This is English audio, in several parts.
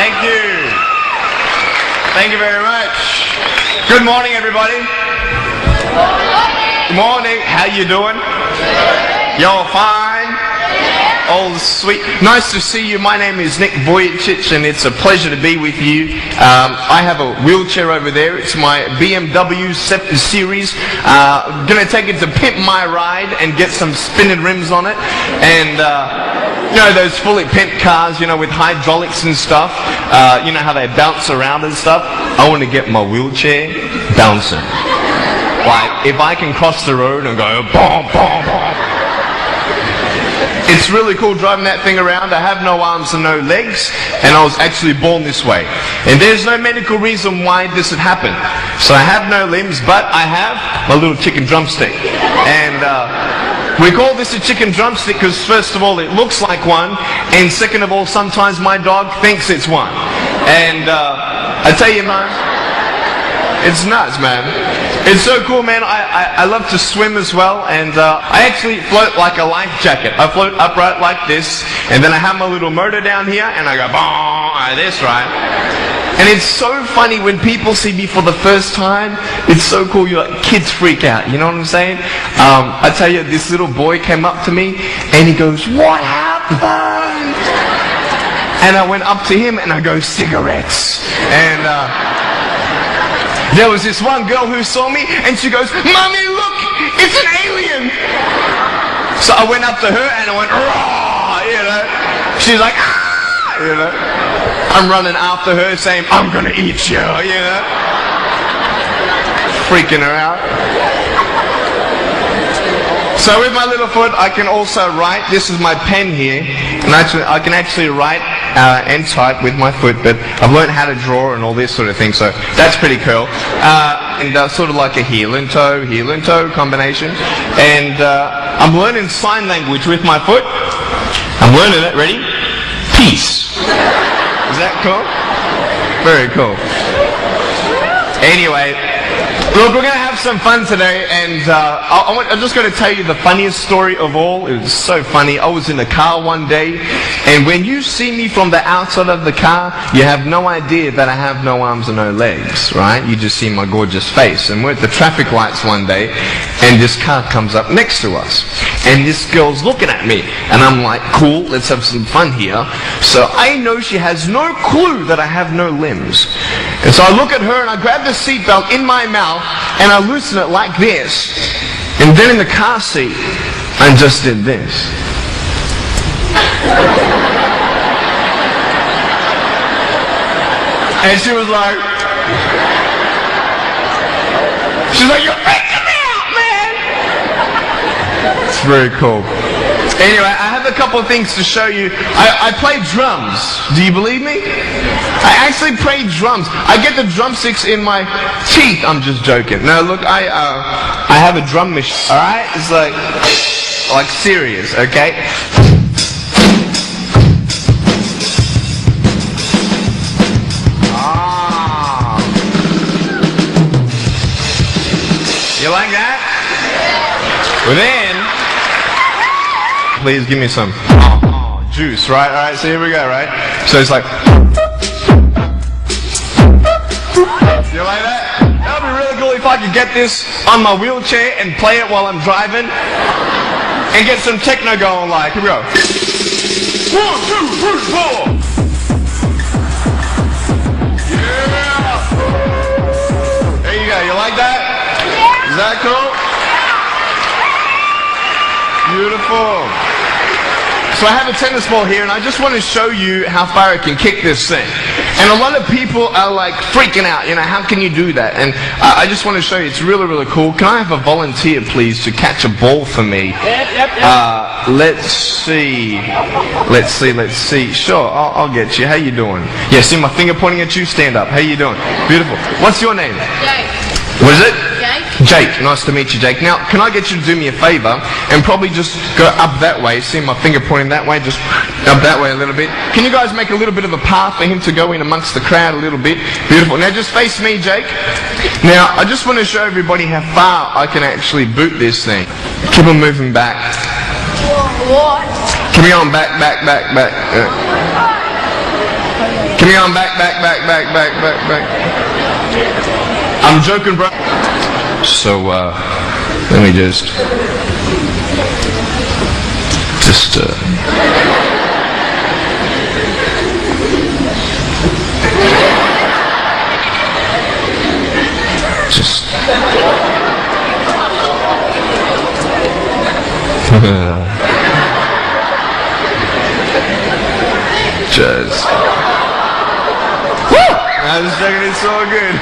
Thank you. Thank you very much. Good morning, everybody. Good morning. How you doing? Y'all fine? Oh, sweet. Nice to see you. My name is Nick Vujicic, and it's a pleasure to be with you. I have a wheelchair over there. It's my BMW 7 Series. Gonna take it to pimp my ride and get some spinning rims on it. And you know, those fully pimped cars, you know, with hydraulics and stuff. You know how they bounce around and stuff. I want to get my wheelchair bouncing. Like, if I can cross the road and go, boom, boom, boom. It's really cool driving that thing around. I have no arms and no legs, and I was actually born this way. And there's no medical reason why this had happened. So I have no limbs, but I have my little chicken drumstick. And we call this a chicken drumstick because first of all, it looks like one, and second of all, sometimes my dog thinks it's one. And I tell you, man, it's nuts, man. It's so cool, man. I love to swim as well, and I actually float like a life jacket. I float upright like this, and then I have my little motor down here, and I go, boom, like this, right? And it's so funny when people see me for the first time. It's so cool. You're like, kids freak out. You know what I'm saying? I tell you, this little boy came up to me, and he goes, "What happened?" And I went up to him, and I go, "Cigarettes." And there was this one girl who saw me, and she goes, "Mommy, look, it's an alien." So I went up to her, and I went, "Raw," you know. She's like, "Ah," you know. I'm running after her, saying, "I'm gonna eat you," you know. Freaking her out. So with my little foot, I can also write. This is my pen here, and I can actually write and type with my foot, but I've learned how to draw and all this sort of thing, so that's pretty cool. And sort of like a heel and toe combination. And I'm learning sign language with my foot. I'm learning it. Ready? Peace. Is that cool? Very cool. Anyway, look, we're going to have some fun today, and I'm just going to tell you the funniest story of all. It was so funny. I was in a car one day, and when you see me from the outside of the car, you have no idea that I have no arms and no legs, right? You just see my gorgeous face. And we're at the traffic lights one day, and this car comes up next to us. And this girl's looking at me, and I'm like, cool, let's have some fun here. So I know she has no clue that I have no limbs. And so I look at her, and I grab the seatbelt in my mouth, and I loosen it like this. And then in the car seat, I just did this. And she was like, "You're freaking me out, man." It's very cool. Anyway, I have a couple of things to show you. I play drums. Do you believe me? I actually play drums. I get the drumsticks in my teeth. I'm just joking. No, look, I have a drum machine. All right, it's like serious. Okay. You like that? Well then, please give me some juice, right? All right, so here we go, right? So it's like, you like that? That would be really cool if I could get this on my wheelchair and play it while I'm driving and get some techno going. Like, here we go. 1, 2, 3, 4. Yeah. There you go. You like that? Is that cool? Beautiful. So I have a tennis ball here, and I just want to show you how far I can kick this thing. And a lot of people are like freaking out, you know, how can you do that? And I just want to show you, it's really, really cool. Can I have a volunteer, please, to catch a ball for me? Yep. Let's see. Sure, I'll get you. How you doing? Yeah, see my finger pointing at you? Stand up. How you doing? Beautiful. What's your name? Jake. What is it? Jake. Jake, nice to meet you, Jake. Now, can I get you to do me a favor and probably just go up that way? See my finger pointing that way? Just up that way a little bit. Can you guys make a little bit of a path for him to go in amongst the crowd a little bit? Beautiful. Now, just face me, Jake. Now, I just want to show everybody how far I can actually boot this thing. Keep on moving back. What? Keep on back. Come on, back. I'm joking, bro. So, let me just I was joking, it's so good.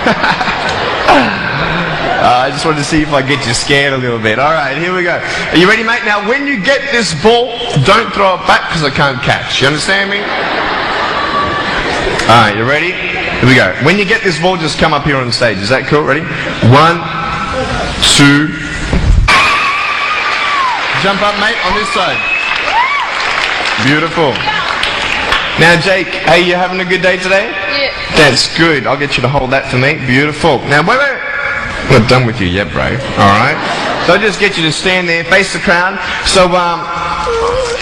I just wanted to see if I get you scared a little bit. Alright, here we go. Are you ready, mate? Now, when you get this ball, don't throw it back because I can't catch. You understand me? Alright, you ready? Here we go. When you get this ball, just come up here on the stage. Is that cool? Ready? 1, 2. Jump up, mate, on this side. Beautiful. Now, Jake, hey, you having a good day today? Yeah. That's good. I'll get you to hold that for me. Beautiful. Now, wait. I'm not done with you yet, bro. Alright? So I'll just get you to stand there, face the crowd. So,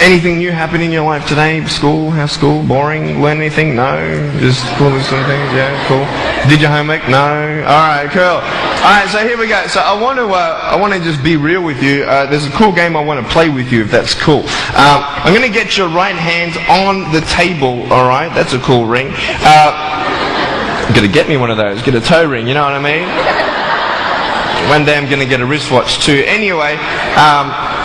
anything new happen in your life today? School? How's school? Boring? Learn anything? No? Just cool with some things? Yeah, cool. Did your homework? No? Alright, cool. Alright, so here we go. So I want to just be real with you. There's a cool game I want to play with you, if that's cool. I'm going to get your right hand on the table, alright? That's a cool ring. You're going to get me one of those. Get a toe ring, you know what I mean? One day I'm going to get a wristwatch too. Anyway,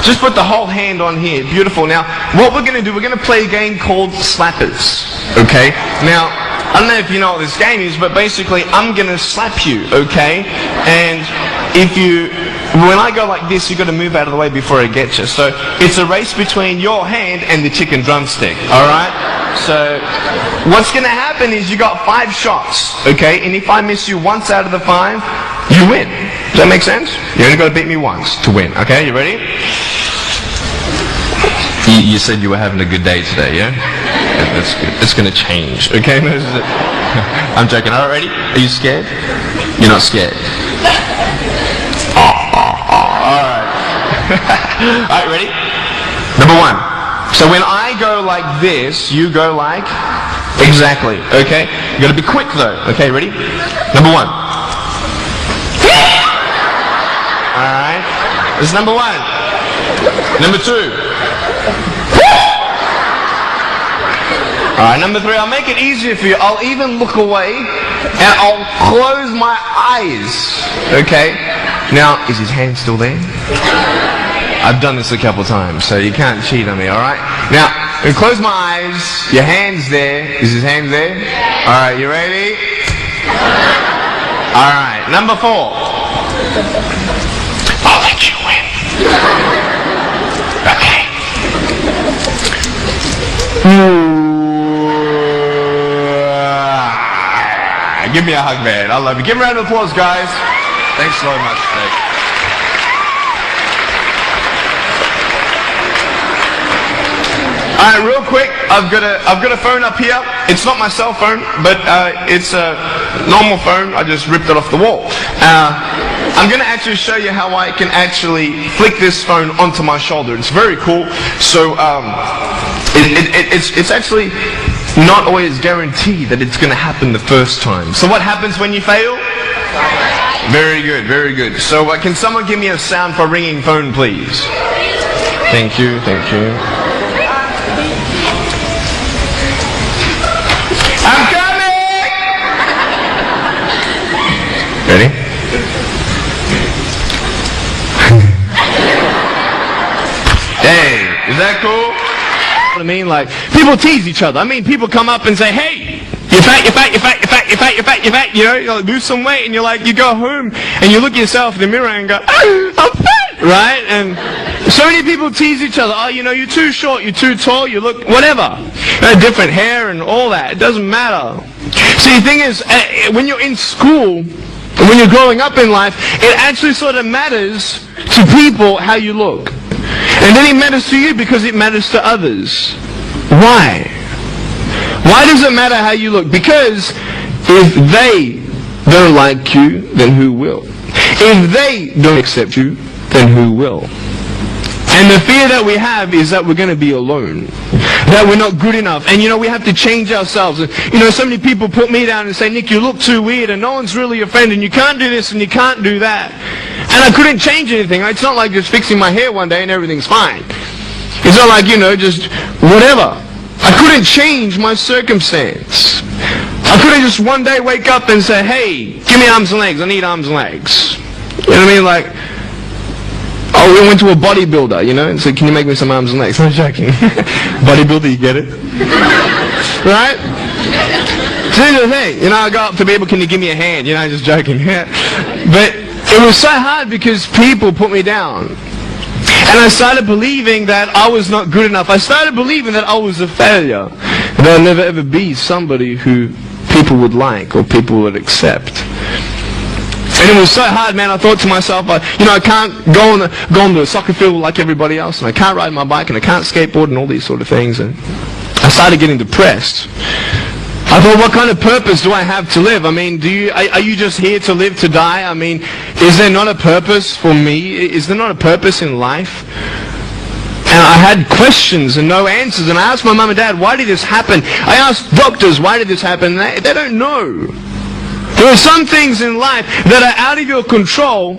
just put the whole hand on here. Beautiful. Now, what we're going to do, we're going to play a game called Slappers. Okay? Now, I don't know if you know what this game is, but basically I'm going to slap you, okay? And when I go like this, you've got to move out of the way before I get you. So it's a race between your hand and the chicken drumstick, alright? So what's going to happen is you got 5 shots, okay? And if I miss you once out of the 5, you win. Does that make sense? You only got to beat me once to win, okay? You ready? You said you were having a good day today, yeah? That's good. It's going to change, okay? I'm joking. All right, ready? Are you scared? You're not scared. All right. All right, ready? Number 1. So when I go like this, you go like exactly, okay? You got to be quick though. Okay, ready? Number 1. All right. This is number 1. Number 2. Alright, number 3, I'll make it easier for you. I'll even look away and I'll close my eyes. Okay? Now, is his hand still there? I've done this a couple times, so you can't cheat on me, alright? Now, I close my eyes, your hand's there. Is his hand there? Alright, you ready? Alright, number 4. I'll let you win. Okay. Give me a hug, man. I love you. Give him a round of applause, guys. Thanks so much, Jake. Alright, real quick, I've got a phone up here. It's not my cell phone, but it's a normal phone. I just ripped it off the wall. I'm going to actually show you how I can actually flick this phone onto my shoulder. It's very cool. So it's actually not always guaranteed that it's going to happen the first time. So what happens when you fail? Very good, very good. So can someone give me a sound for ringing phone, please? Thank you, thank you. I'm coming! Ready? Hey, is that cool? I mean, like, people tease each other. I mean, people come up and say, hey, you're fat, you're fat, you're fat, you're fat, you're fat, you're fat, you're fat. You know, you lose some weight, and you're like, you go home, and you look at yourself in the mirror and go, oh, I'm fat, right? And so many people tease each other. Oh, you know, you're too short, you're too tall, you look, whatever. Different hair and all that. It doesn't matter. See, the thing is, when you're in school, when you're growing up in life, it actually sort of matters to people how you look. And then it matters to you because it matters to others. Why? Why does it matter how you look? Because if they don't like you, then who will? If they don't accept you, then who will? And the fear that we have is that we're going to be alone. that we're not good enough. And we have to change ourselves. And so many people put me down and say, Nick, you look too weird and no one's really your friend and you can't do this and you can't do that. And I couldn't change anything. It's not like just fixing my hair one day and everything's fine. It's not like, just whatever. I couldn't change my circumstance. I couldn't just one day wake up and say, hey, give me arms and legs. I need arms and legs. You know what I mean? Like, oh, we went to a bodybuilder, and said, can you make me some arms and legs? I'm joking. Bodybuilder, you get it? Right? So here's the thing. I go up to people, can you give me a hand? Just joking. But it was so hard because people put me down. And I started believing that I was not good enough. I started believing that I was a failure. And I'll never ever be somebody who people would like or people would accept. And it was so hard, man. I thought to myself, I can't go on the soccer field like everybody else, and I can't ride my bike, and I can't skateboard, and all these sort of things. And I started getting depressed. I thought, what kind of purpose do I have to live? I mean, are you just here to live to die? I mean, is there not a purpose for me? Is there not a purpose in life? And I had questions and no answers. And I asked my mum and dad, why did this happen? I asked doctors, why did this happen? They don't know. There are some things in life that are out of your control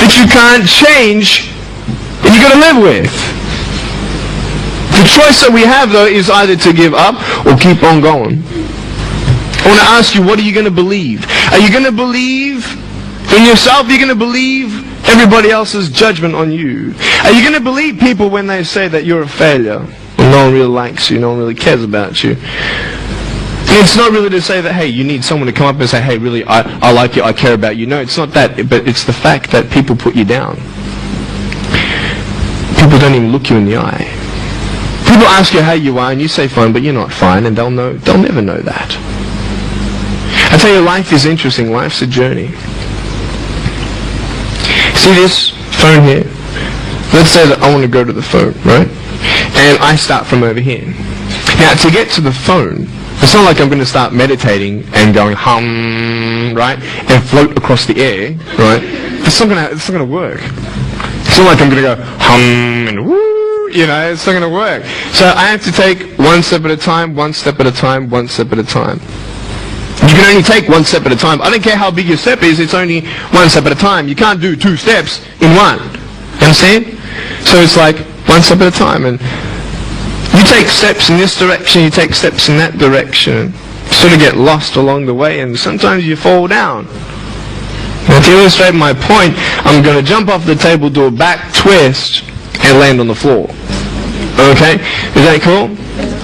that you can't change and you've got to live with. The choice that we have, though, is either to give up or keep on going. I want to ask you, what are you going to believe? Are you going to believe in yourself? Are you going to believe everybody else's judgment on you? Are you going to believe people when they say that you're a failure? And no one really likes you, no one really cares about you. And it's not really to say that, hey, you need someone to come up and say, hey, really, I like you, I care about you. No, it's not that, but it's the fact that people put you down. People don't even look you in the eye. People ask you how you are and you say fine, but you're not fine, and they'll never know that. I tell you, life is interesting. Life's a journey. See this phone here? Let's say that I want to go to the phone, right? And I start from over here. Now, to get to the phone, it's not like I'm going to start meditating and going hum, right? And float across the air, right? It's not going to work. It's not like I'm going to go hum and woo. It's not going to work. So I have to take one step at a time, one step at a time, one step at a time. You can only take one step at a time. I don't care how big your step is, it's only one step at a time. You can't do two steps in one. You understand? So it's like one step at a time. And you take steps in this direction, you take steps in that direction. You sort of get lost along the way, and sometimes you fall down. Now, to illustrate my point, I'm going to jump off the table, do a back twist, and land on the floor. Okay? Is that cool?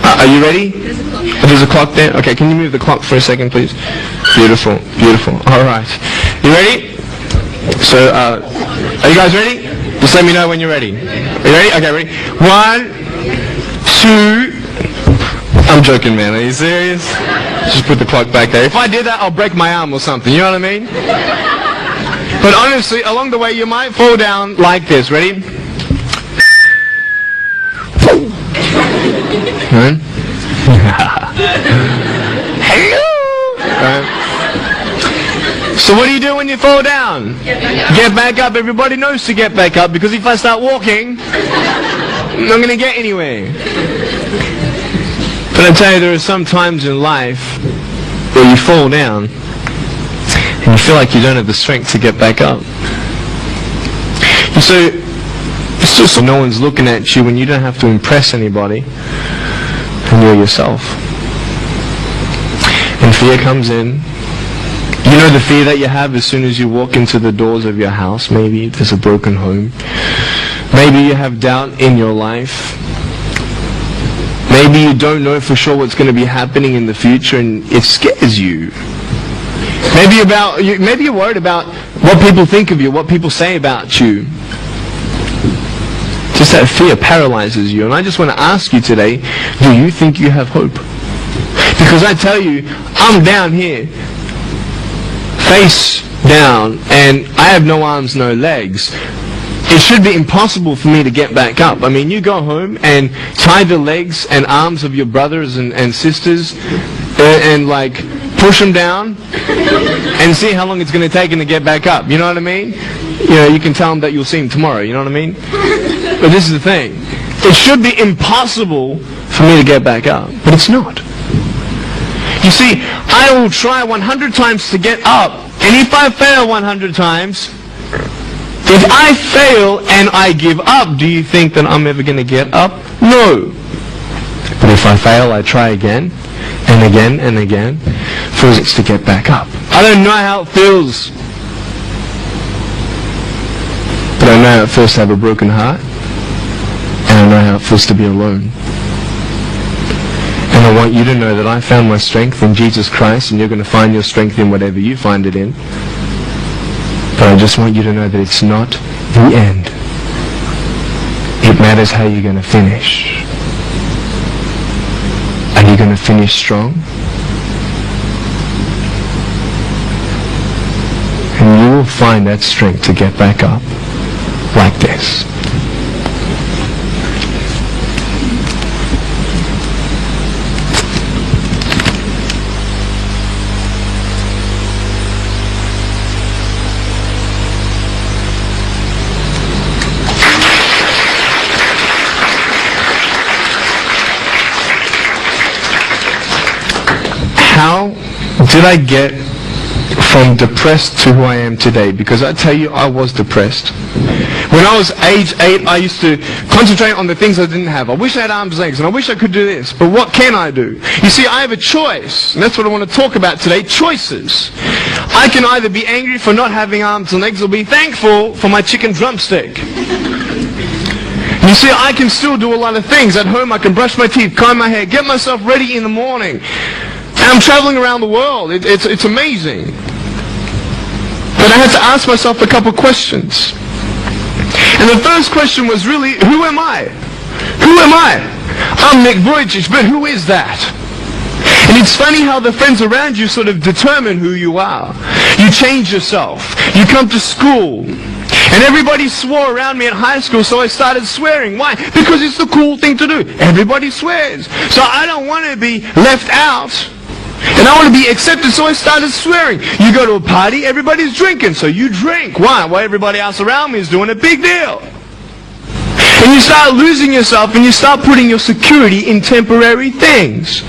Are you ready? There's a clock there? Okay, can you move the clock for a second, please? Beautiful, beautiful. Alright. You ready? So, are you guys ready? Just let me know when you're ready. Are you ready? Okay, ready? 1, 2... I'm joking, man. Are you serious? Just put the clock back there. If I did that, I'll break my arm or something. You know what I mean? But honestly, along the way, you might fall down like this. Ready? Right? Hello! Right. So what do you do when you fall down? Get back up. Everybody knows to get back up, because if I start walking, I'm not going to get anywhere. But I tell you, there are some times in life where you fall down and you feel like you don't have the strength to get back up. And so it's just so no one's looking at you, and you don't have to impress anybody, and you're yourself. And fear comes in. You know the fear that you have as soon as you walk into the doors of your house. Maybe there's a broken home. Maybe you have doubt in your life. Maybe you don't know for sure what's going to be happening in the future, and it scares you. Maybe you're worried about what people think of you, what people say about you. Just that fear paralyzes you. And I just want to ask you today, do you think you have hope? Because I tell you, I'm down here, face down, and I have no arms, no legs. It should be impossible for me to get back up. I mean, you go home and tie the legs and arms of your brothers and sisters and like push them down and see how long it's going to take them to get back up. You know what I mean? You know, you can tell them that you'll see them tomorrow. You know what I mean? But this is the thing. It should be impossible for me to get back up. But it's not. You see, I will try 100 times to get up. And if I fail 100 times, if I fail and I give up, do you think that I'm ever going to get up? No. But if I fail, I try again and again and again for it to get back up. I don't know how it feels. But I know how it feels to have a broken heart. And I know how it feels to be alone. And I want you to know that I found my strength in Jesus Christ, and you're going to find your strength in whatever you find it in. But I just want you to know that it's not the end. It matters how you're going to finish. Are you going to finish strong? And you will find that strength to get back up like this. How did I get from depressed to who I am today? Because I tell you, I was depressed. When I was age 8, I used to concentrate on the things I didn't have. I wish I had arms and legs, and I wish I could do this, but what can I do? You see, I have a choice, and that's what I want to talk about today, choices. I can either be angry for not having arms and legs, or be thankful for my chicken drumstick. You see, I can still do a lot of things. At home, I can brush my teeth, comb my hair, get myself ready in the morning. And I'm traveling around the world. It's amazing. But I had to ask myself a couple questions. And the first question was really, who am I? Who am I? I'm Nick Vujicic, but who is that? And it's funny how the friends around you sort of determine who you are. You change yourself. You come to school. And everybody swore around me at high school, so I started swearing. Why? Because it's the cool thing to do. Everybody swears. So I don't want to be left out. And I want to be accepted, so I started swearing. You go to a party, everybody's drinking, so you drink. Why? Well, everybody else around me is doing a big deal. And you start losing yourself, and you start putting your security in temporary things.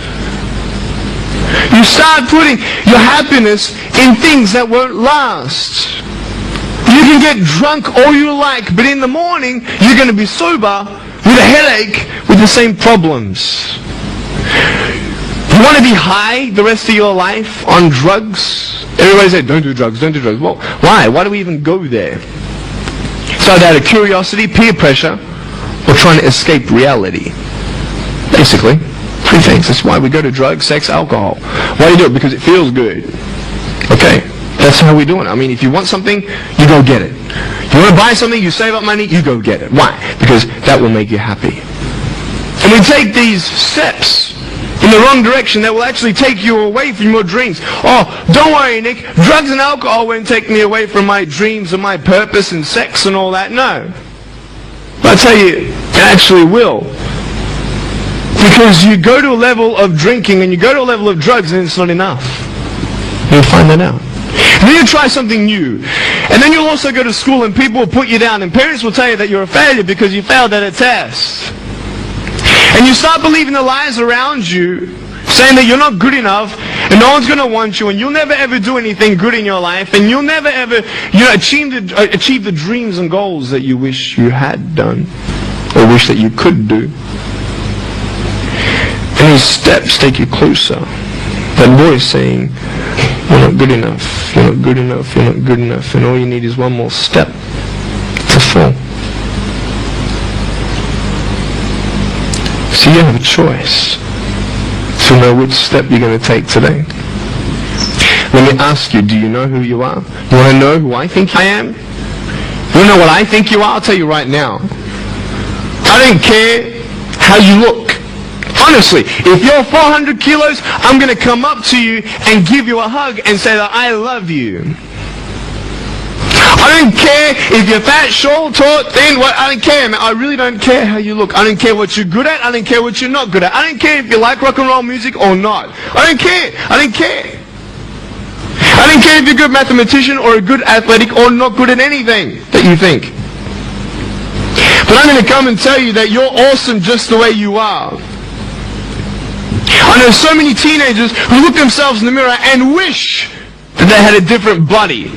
You start putting your happiness in things that won't last. You can get drunk all you like, but in the morning, you're going to be sober with a headache with the same problems. You want to be high the rest of your life on drugs? Everybody said, don't do drugs, don't do drugs. Well, why? Why do we even go there? So out of curiosity, peer pressure, or trying to escape reality. Basically, three things. That's why we go to drugs, sex, alcohol. Why do you do it? Because it feels good. Okay, that's how we do it. I mean, if you want something, you go get it. You want to buy something, you save up money, you go get it. Why? Because that will make you happy. And we take these steps in the wrong direction that will actually take you away from your dreams. Oh, don't worry, Nick. Drugs and alcohol won't take me away from my dreams and my purpose and sex and all that. No. But I tell you, it actually will. Because you go to a level of drinking and you go to a level of drugs and it's not enough. You'll find that out. And then you try something new. And then you'll also go to school and people will put you down. And parents will tell you that you're a failure because you failed at a test. And you start believing the lies around you, saying that you're not good enough, and no one's going to want you, and you'll never ever do anything good in your life, and you'll never ever achieve the dreams and goals that you wish you had done, or wish that you could do. And these steps take you closer. That voice saying, you're not good enough, you're not good enough, you're not good enough, and all you need is one more step to fall. So you have a choice to know which step you're going to take today. Let me ask you, do you know who you are? You want to know who I think I am? You want to know what I think you are? I'll tell you right now. I don't care how you look. Honestly, if you're 400 kilos, I'm going to come up to you and give you a hug and say that I love you. I don't care if you're fat, short, tall, thin, what, I don't care, man. I really don't care how you look. I don't care what you're good at. I don't care what you're not good at. I don't care if you like rock and roll music or not. I don't care. I don't care. I don't care if you're a good mathematician or a good athletic or not good at anything that you think. But I'm going to come and tell you that you're awesome just the way you are. I know so many teenagers who look themselves in the mirror and wish that they had a different body.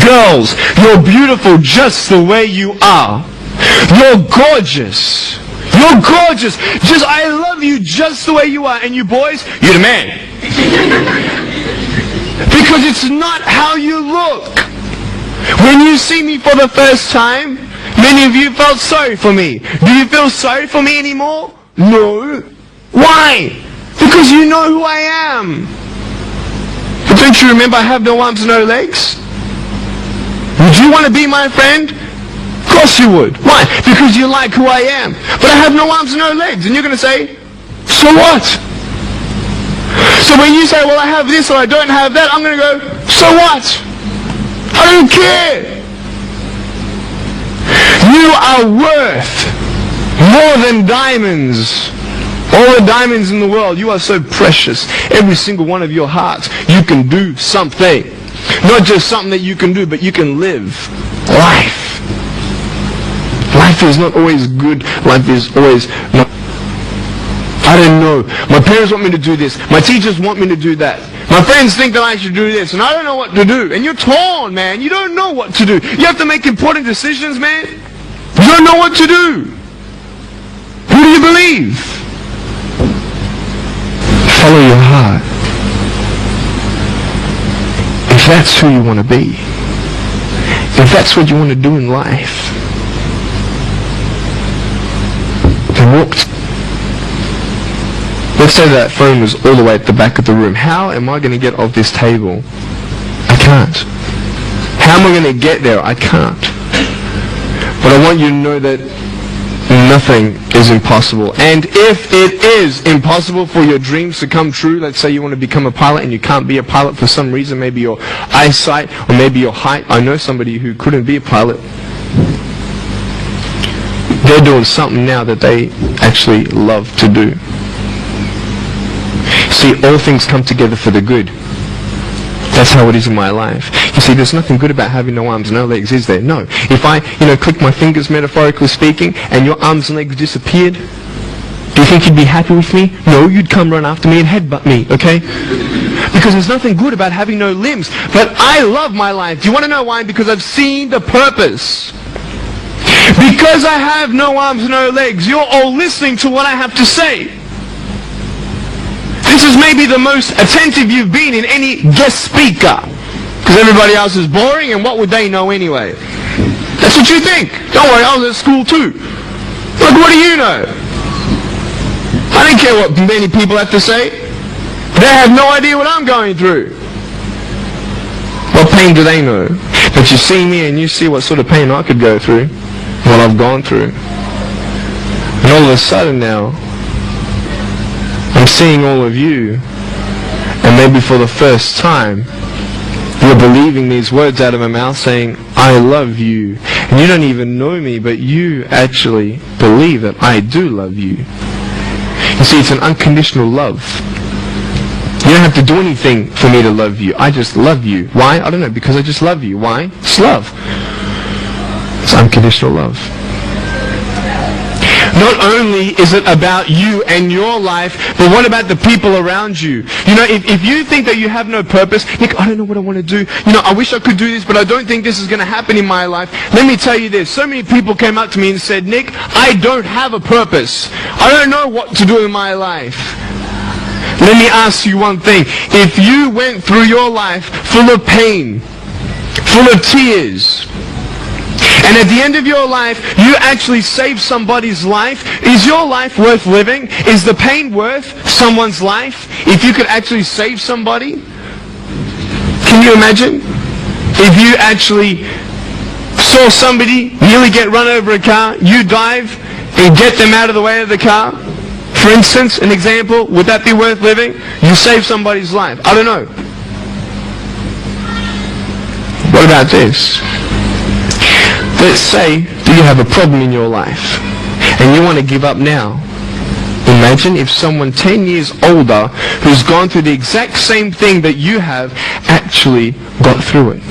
Girls, you're beautiful just the way you are. You're gorgeous. You're gorgeous. I love you just the way you are. And you boys, you're the man. Because it's not how you look. When you see me for the first time, many of you felt sorry for me. Do you feel sorry for me anymore? No. Why? Because you know who I am. But don't you remember I have no arms and no legs? Would you want to be my friend? Of course you would. Why? Because you like who I am. But I have no arms and no legs. And you're going to say, so what? So when you say, well, I have this or I don't have that, I'm going to go, so what? I don't care. You are worth more than diamonds. All the diamonds in the world. You are so precious. Every single one of your hearts. You can do something. Not just something that you can do, but you can live life. Life is not always good. Life is always not. I don't know. My parents want me to do this. My teachers want me to do that. My friends think that I should do this, and I don't know what to do. And you're torn, man. You don't know what to do. You have to make important decisions, man. You don't know what to do. Who do you believe? Follow your heart. If that's who you want to be, if that's what you want to do in life, then walk. Let's say that phone was all the way at the back of the room. How am I going to get off this table? I can't. How am I going to get there? I can't. But I want you to know that nothing is impossible. And if it is impossible for your dreams to come true, let's say you want to become a pilot and you can't be a pilot for some reason, maybe your eyesight or maybe your height. I know somebody who couldn't be a pilot. They're doing something now that they actually love to do. See, all things come together for the good. That's how it is in my life. You see, there's nothing good about having no arms and no legs, is there? No. If I, click my fingers, metaphorically speaking, and your arms and legs disappeared, do you think you'd be happy with me? No, you'd come run after me and headbutt me, okay? Because there's nothing good about having no limbs. But I love my life. Do you want to know why? Because I've seen the purpose. Because I have no arms and no legs, you're all listening to what I have to say. This is maybe the most attentive you've been in any guest speaker. Because everybody else is boring, and what would they know anyway? That's what you think. Don't worry, I was at school too. Look, what do you know? I don't care what many people have to say. They have no idea what I'm going through. What pain do they know? But you see me and you see what sort of pain I could go through, what I've gone through. And all of a sudden now, I'm seeing all of you, and maybe for the first time, you're believing these words out of my mouth saying, I love you. And you don't even know me, but you actually believe that I do love you. You see, it's an unconditional love. You don't have to do anything for me to love you. I just love you. Why? I don't know, because I just love you. Why? It's love. It's unconditional love. Not only is it about you and your life, but what about the people around you? You know, if you think that you have no purpose, Nick, I don't know what I want to do. You know, I wish I could do this, but I don't think this is going to happen in my life. Let me tell you this. So many people came up to me and said, Nick, I don't have a purpose. I don't know what to do in my life. Let me ask you one thing. If you went through your life full of pain, full of tears, and at the end of your life, you actually saved somebody's life, is your life worth living? Is the pain worth someone's life? If you could actually save somebody? Can you imagine? If you actually saw somebody nearly get run over a car, you dive and get them out of the way of the car? For instance, an example, would that be worth living? You save somebody's life. I don't know. What about this? Let's say that you have a problem in your life and you want to give up now. Imagine if someone 10 years older who's gone through the exact same thing that you have actually got through it.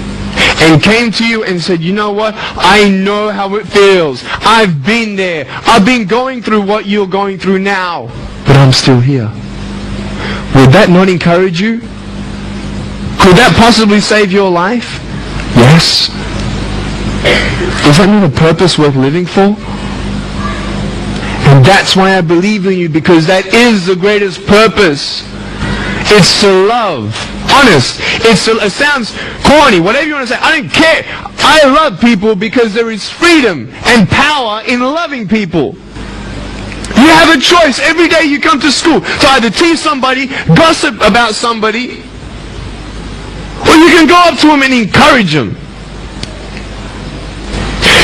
and came to you and said, you know what? I know how it feels. I've been there. I've been going through what you're going through now, but I'm still here. Would that not encourage you? Could that possibly save your life? Yes. Is that not a purpose worth living for? And that's why I believe in you, because that is the greatest purpose. It's to love. Honest. It sounds corny, whatever you want to say. I don't care. I love people because there is freedom and power in loving people. You have a choice every day you come to school to either tease somebody, gossip about somebody, or you can go up to them and encourage them.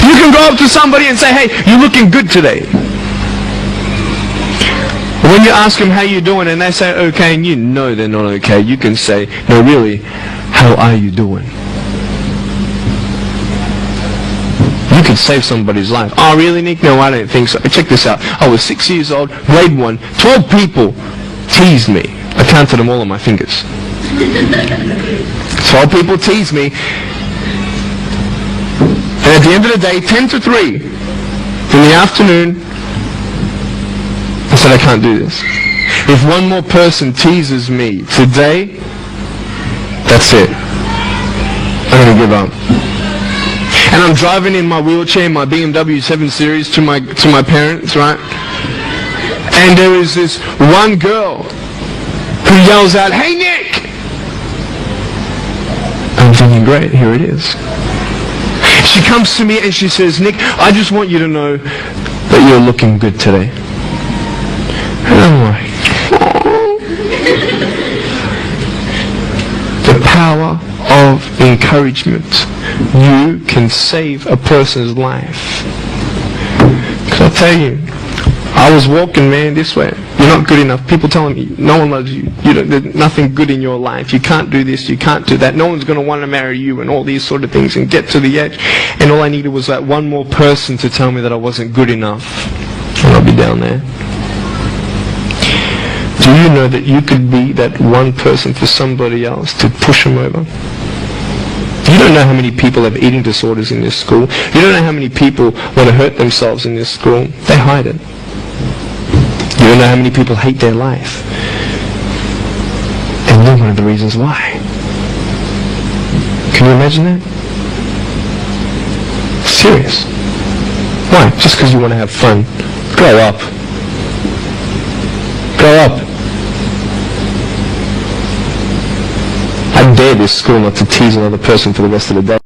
You can go up to somebody and say, hey, you're looking good today. When you ask them how you doing and they say okay, and you know they're not okay, you can say, no really, how are you doing? You can save somebody's life. Oh really, Nick? No, I don't think so. Check this out. I was 6 years old, grade 1, 12 people teased me. I counted them all on my fingers. 12 people teased me. And at the end of the day, 10 to 3 in the afternoon, I said, I can't do this. If one more person teases me today, that's it. I'm going to give up. And I'm driving in my wheelchair, my BMW 7 Series to my parents, right? And there is this one girl who yells out, hey Nick! I'm thinking, great, here it is. She comes to me and she says, Nick, I just want you to know that you're looking good today. And I'm like, oh. The power of encouragement. You can save a person's life. Because I'll tell you, I was walking, man, this way. You're not good enough. People telling me, no one loves you. There's nothing good in your life. You can't do this, you can't do that. No one's going to want to marry you and all these sort of things, and get to the edge. And all I needed was that one more person to tell me that I wasn't good enough. And I'll be down there. Do you know that you could be that one person for somebody else to push them over? You don't know how many people have eating disorders in this school. You don't know how many people want to hurt themselves in this school. They hide it. You don't know how many people hate their life. And you're one of the reasons why. Can you imagine that? Serious. Why? Just because you want to have fun. Grow up. Grow up. I dare this school not to tease another person for the rest of the day.